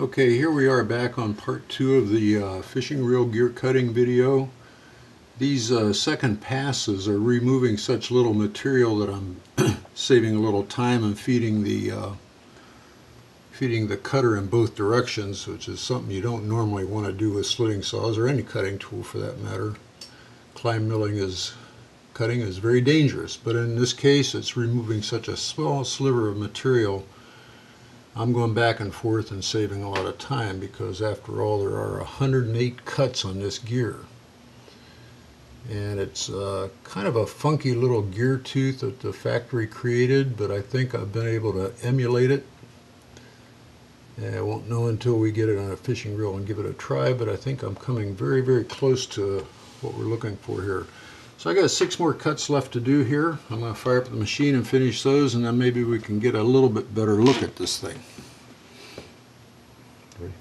Okay, here we are back on part 2 of the fishing reel gear cutting video. These second passes are removing such little material that I'm saving a little time and feeding the cutter in both directions, which is something you don't normally want to do with slitting saws or any cutting tool for that matter. Climb milling cutting is very dangerous, but in this case it's removing such a small sliver of material. I'm going back and forth and saving a lot of time because after all there are 108 cuts on this gear. And it's kind of a funky little gear tooth that the factory created, but I think I've been able to emulate it. And I won't know until we get it on a fishing reel and give it a try, but I think I'm coming very, very close to what we're looking for here. So I got 6 more cuts left to do here. I'm going to fire up the machine and finish those, and then maybe we can get a little bit better look at this thing. Ready?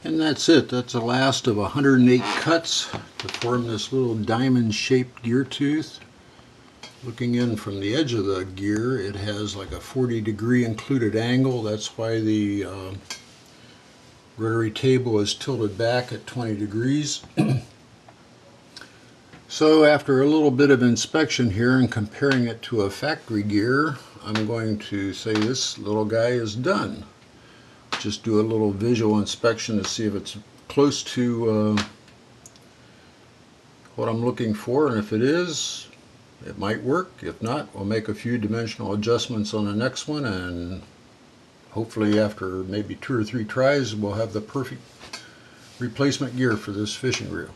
And that's it. That's the last of 108 cuts to form this little diamond-shaped gear tooth. Looking in from the edge of the gear, it has like a 40-degree included angle. That's why the rotary table is tilted back at 20 degrees. So after a little bit of inspection here and comparing it to a factory gear, I'm going to say this little guy is done. Just do a little visual inspection to see if it's close to what I'm looking for, and if it is, it might work. If not, we'll make a few dimensional adjustments on the next one, and hopefully after maybe 2 or 3 tries we'll have the perfect replacement gear for this fishing reel.